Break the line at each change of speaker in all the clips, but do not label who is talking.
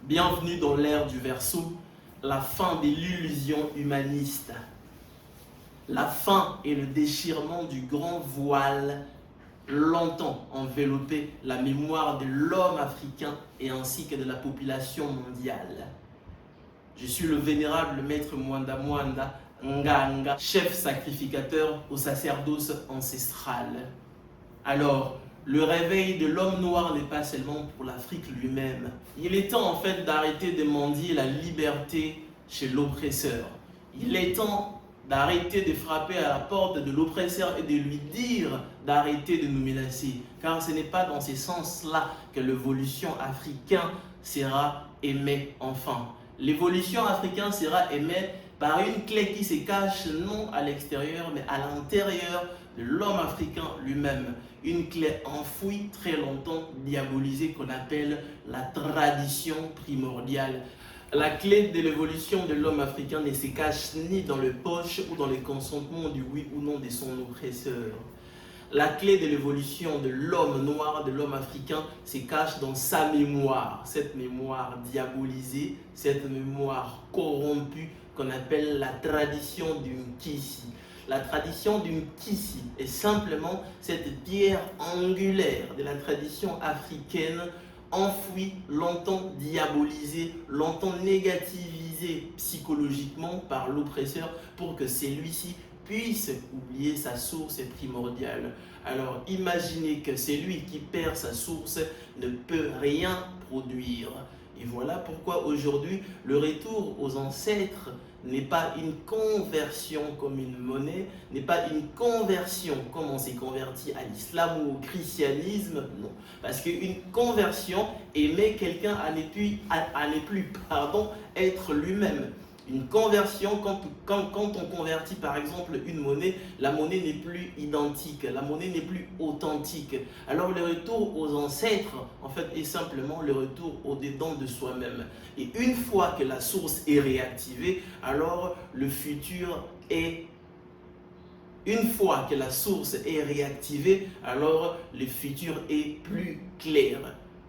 Bienvenue dans l'ère du Verseau, la fin de l'illusion humaniste. La fin et le déchirement du grand voile longtemps enveloppé la mémoire de l'homme africain et ainsi que de la population mondiale. Je suis le vénérable maître Mwanda Mwanda Nganga, chef sacrificateur au sacerdoce ancestral. Alors, le réveil de l'homme noir n'est pas seulement pour l'Afrique lui-même. Il est temps en fait d'arrêter de mendier la liberté chez l'oppresseur. Il est temps d'arrêter de frapper à la porte de l'oppresseur et de lui dire d'arrêter de nous menacer. Car ce n'est pas dans ce sens-là que l'évolution africaine sera aimée enfin. L'évolution africaine sera aimée par une clé qui se cache non à l'extérieur mais à l'intérieur de l'homme africain lui-même. Une clé enfouie, très longtemps diabolisée, qu'on appelle la tradition primordiale. La clé de l'évolution de l'homme africain ne se cache ni dans les poches ou dans le consentement du oui ou non de son oppresseur. La clé de l'évolution de l'homme noir, de l'homme africain, se cache dans sa mémoire. Cette mémoire diabolisée, cette mémoire corrompue qu'on appelle la tradition du Nkisi. La tradition du Nkisi est simplement cette pierre angulaire de la tradition africaine enfouie, longtemps diabolisée, longtemps négativisée psychologiquement par l'oppresseur pour que celui-ci puisse oublier sa source primordiale. Alors imaginez que celui qui perd sa source ne peut rien produire. Et voilà pourquoi aujourd'hui le retour aux ancêtres n'est pas une conversion comme une monnaie, n'est pas une conversion comme on s'est converti à l'islam ou au christianisme, non. Parce qu'une conversion aimer quelqu'un à ne plus être lui-même. Une conversion, quand on convertit par exemple une monnaie, la monnaie n'est plus identique, la monnaie n'est plus authentique. Alors le retour aux ancêtres, en fait, est simplement le retour au-dedans de soi-même. Et une fois que la source est réactivée, alors le futur est... Une fois que la source est réactivée, alors le futur est plus clair.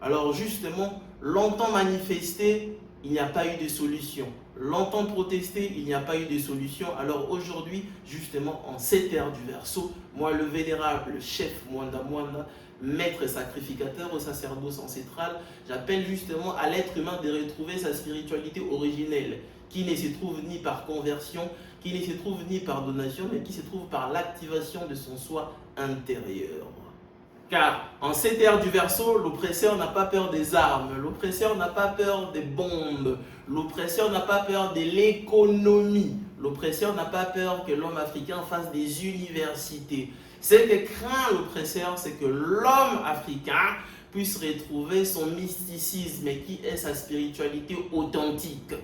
Alors justement, longtemps manifesté, il n'y a pas eu de solution. Longtemps protesté, il n'y a pas eu de solution. Alors aujourd'hui, justement, en cette ère du Verseau, moi, le vénérable chef Mwanda Mwanda, maître sacrificateur au sacerdoce ancestral, j'appelle justement à l'être humain de retrouver sa spiritualité originelle, qui ne se trouve ni par conversion, qui ne se trouve ni par donation, mais qui se trouve par l'activation de son soi intérieur. Car en cette ère du Verseau, l'oppresseur n'a pas peur des armes, l'oppresseur n'a pas peur des bombes, l'oppresseur n'a pas peur de l'économie, l'oppresseur n'a pas peur que l'homme africain fasse des universités. Ce que craint l'oppresseur, c'est que l'homme africain puisse retrouver son mysticisme qui est sa spiritualité authentique.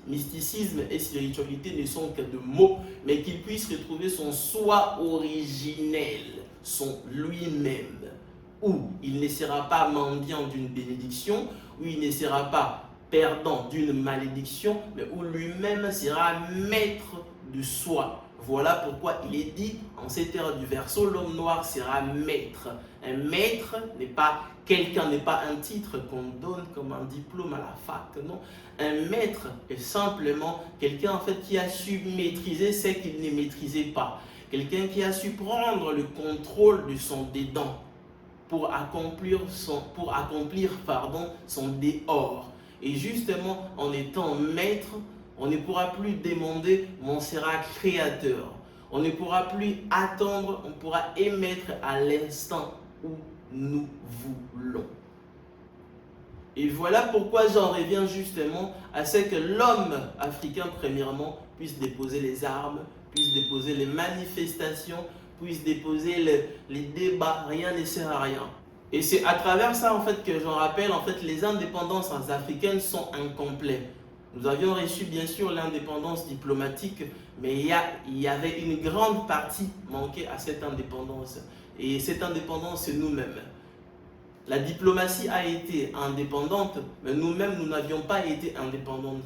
Mysticisme et spiritualité ne sont que de mots, mais qu'il puisse retrouver son soi originel, son lui-même, où il ne sera pas mendiant d'une bénédiction, où il ne sera pas perdant d'une malédiction, mais où lui-même sera maître de soi. Voilà pourquoi il est dit, en cette ère du Verseau, l'homme noir sera maître. Un maître n'est pas quelqu'un, n'est pas un titre qu'on donne comme un diplôme à la fac, non. Un maître est simplement quelqu'un en fait qui a su maîtriser ce qu'il ne maîtrisait pas. Quelqu'un qui a su prendre le contrôle de son dedans pour accomplir son dehors. Et justement, en étant maître, on ne pourra plus demander, mais on sera créateur. On ne pourra plus attendre, on pourra émettre à l'instant où nous voulons. Et voilà pourquoi j'en reviens justement à ce que l'homme africain, premièrement, puisse déposer les armes, puisse déposer les manifestations, puisse déposer les débats, rien ne sert à rien. Et c'est à travers ça en fait que j'en rappelle, en fait, les indépendances africaines sont incomplètes. Nous avions reçu bien sûr l'indépendance diplomatique, mais il y avait une grande partie manquée à cette indépendance. Et cette indépendance, c'est nous-mêmes. La diplomatie a été indépendante, mais nous-mêmes, nous n'avions pas été indépendants.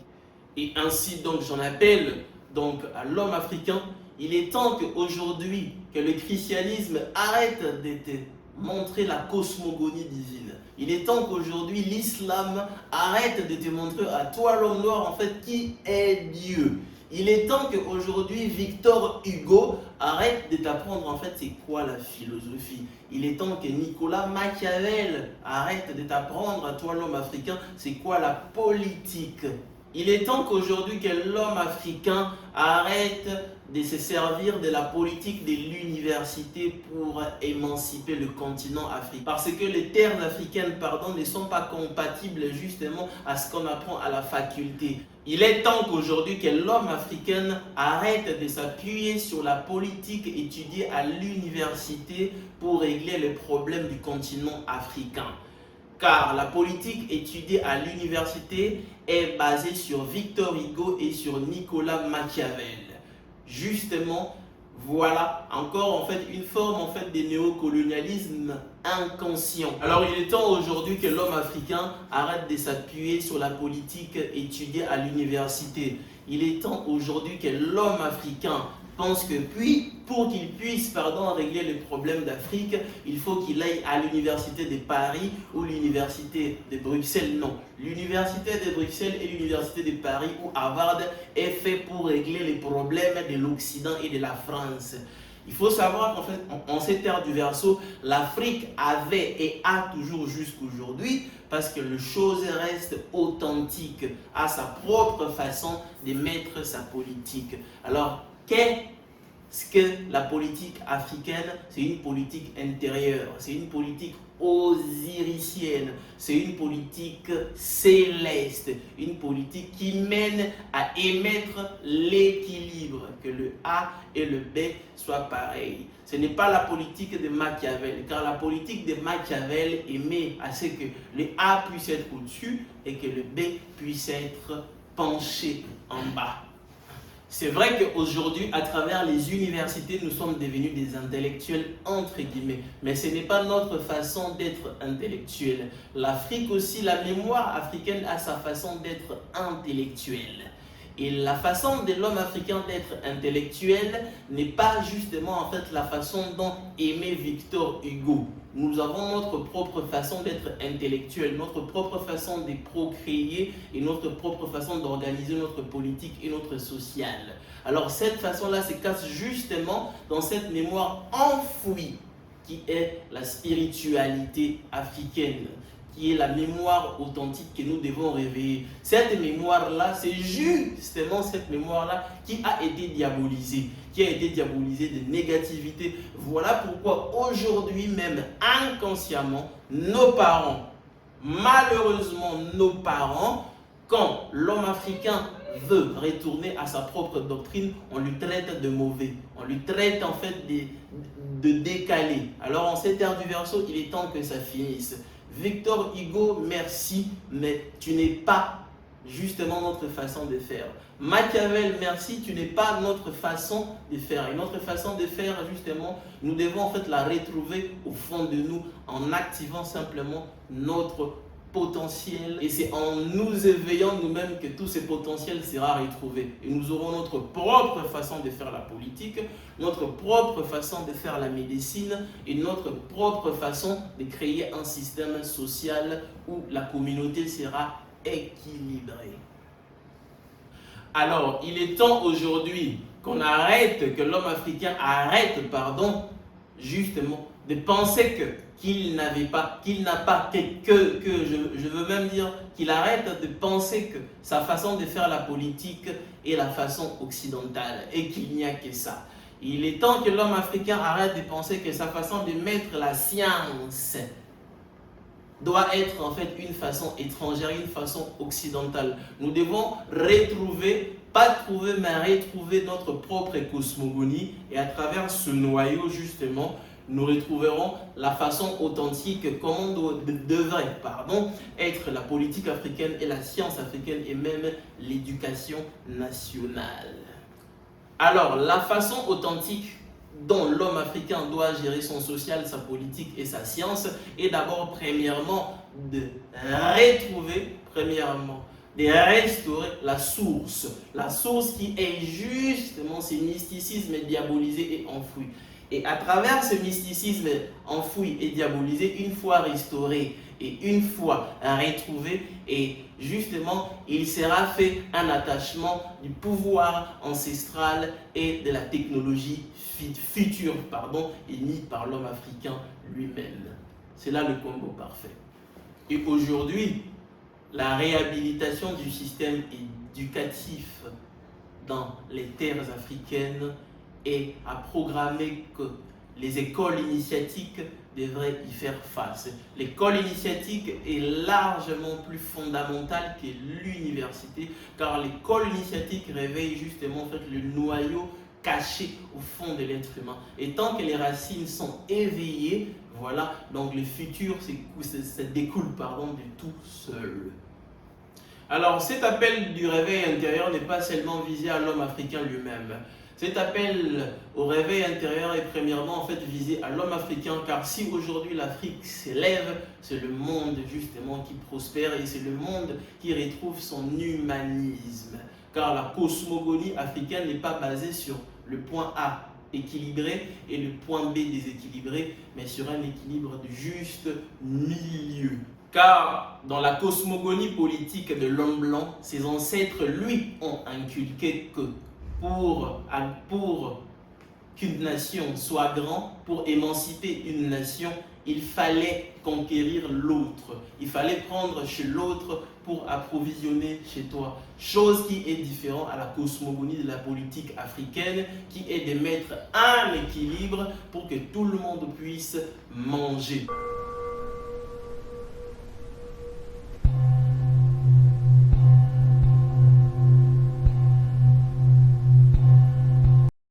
Et ainsi, donc, j'en appelle donc, à l'homme africain. Il est temps qu'aujourd'hui, que le christianisme arrête d'être montrer la cosmogonie divine. Il est temps qu'aujourd'hui l'islam arrête de te montrer à toi l'homme noir en fait qui est Dieu. Il est temps qu'aujourd'hui Victor Hugo arrête de t'apprendre en fait c'est quoi la philosophie. Il est temps que Nicolas Machiavel arrête de t'apprendre à toi l'homme africain c'est quoi la politique. Il est temps qu'aujourd'hui que l'homme africain arrête de se servir de la politique de l'université pour émanciper le continent africain. Parce que les terres africaines, ne sont pas compatibles justement à ce qu'on apprend à la faculté. Il est temps qu'aujourd'hui que l'homme africain arrête de s'appuyer sur la politique étudiée à l'université pour régler les problèmes du continent africain. Car la politique étudiée à l'université est basée sur Victor Hugo et sur Nicolas Machiavel. Justement, voilà encore en fait une forme en fait de néocolonialisme inconscient. Alors il est temps aujourd'hui que l'homme africain arrête de s'appuyer sur la politique étudiée à l'université. Il est temps aujourd'hui que l'homme africain pense que pour qu'il puisse régler les problèmes d'Afrique, il faut qu'il aille à l'université de Paris ou l'université de Bruxelles. Non, l'université de Bruxelles et l'université de Paris ou Harvard est fait pour régler les problèmes de l'Occident et de la France. Il faut savoir qu'en fait, en cette ère du Verseau, l'Afrique avait et a toujours jusqu'aujourd'hui, parce que les choses restent authentiques à sa propre façon de mettre sa politique. Alors, qu'est-ce que la politique africaine? C'est une politique intérieure, c'est une politique osiricienne, c'est une politique céleste, une politique qui mène à émettre l'équilibre, que le A et le B soient pareils. Ce n'est pas la politique de Machiavel, car la politique de Machiavel émet à ce que le A puisse être au-dessus et que le B puisse être penché en bas. C'est vrai qu'aujourd'hui, à travers les universités, nous sommes devenus des intellectuels entre guillemets. Mais ce n'est pas notre façon d'être intellectuel. L'Afrique aussi, la mémoire africaine a sa façon d'être intellectuelle. Et la façon de l'homme africain d'être intellectuel n'est pas justement en fait la façon dont aimait Victor Hugo. Nous avons notre propre façon d'être intellectuel, notre propre façon de procréer et notre propre façon d'organiser notre politique et notre social. Alors cette façon-là se cache justement dans cette mémoire enfouie qui est la spiritualité africaine, qui est la mémoire authentique que nous devons réveiller. Cette mémoire-là, c'est justement cette mémoire-là qui a été diabolisée, de négativité. Voilà pourquoi aujourd'hui même, inconsciemment, nos parents, malheureusement nos parents, quand l'homme africain veut retourner à sa propre doctrine, on lui traite de mauvais, on lui traite en fait de décalé. Alors en cette ère du Verseau, il est temps que ça finisse. Victor Hugo, merci, mais tu n'es pas justement notre façon de faire. Machiavel, merci, tu n'es pas notre façon de faire. Et notre façon de faire, justement, nous devons en fait la retrouver au fond de nous en activant simplement notre potentiel. Et c'est en nous éveillant nous-mêmes que tout ce potentiel sera retrouvé. Et nous aurons notre propre façon de faire la politique, notre propre façon de faire la médecine et notre propre façon de créer un système social où la communauté sera équilibrée. Alors, il est temps aujourd'hui qu'on arrête, que l'homme africain arrête, justement, de penser qu'il n'a pas, je veux même dire qu'il arrête de penser que sa façon de faire la politique est la façon occidentale et qu'il n'y a que ça. Il est temps que l'homme africain arrête de penser que sa façon de mettre la science doit être en fait une façon étrangère, une façon occidentale. Nous devons retrouver, pas trouver, mais retrouver notre propre cosmogonie et à travers ce noyau justement, nous retrouverons la façon authentique comment devrait être la politique africaine et la science africaine et même l'éducation nationale. Alors, la façon authentique dont l'homme africain doit gérer son social, sa politique et sa science est d'abord, premièrement, de retrouver, de restaurer la source qui est justement ce mysticisme diabolisé et enfoui. Et à travers ce mysticisme enfoui et diabolisé, une fois restauré et une fois retrouvé, et justement, il sera fait un attachement du pouvoir ancestral et de la technologie future, émise par l'homme africain lui-même. C'est là le combo parfait. Et aujourd'hui, la réhabilitation du système éducatif dans les terres africaines est à programmer que les écoles initiatiques devraient y faire face. L'école initiatique est largement plus fondamentale que l'université, car l'école initiatique réveille justement en fait, le noyau caché au fond de l'être humain. Et tant que les racines sont éveillées, voilà, donc le futur ça découle de tout seul. Alors cet appel du réveil intérieur n'est pas seulement visé à l'homme africain lui-même. Cet appel au réveil intérieur est premièrement en fait visé à l'homme africain, car si aujourd'hui l'Afrique s'élève, c'est le monde justement qui prospère et c'est le monde qui retrouve son humanisme. Car la cosmogonie africaine n'est pas basée sur le point A équilibré et le point B déséquilibré, mais sur un équilibre de juste milieu. Car dans la cosmogonie politique de l'homme blanc, ses ancêtres lui ont inculqué que pour qu'une nation soit grande, pour émanciper une nation, il fallait conquérir l'autre. Il fallait prendre chez l'autre pour approvisionner chez toi. Chose qui est différente à la cosmogonie de la politique africaine, qui est de mettre un équilibre pour que tout le monde puisse manger.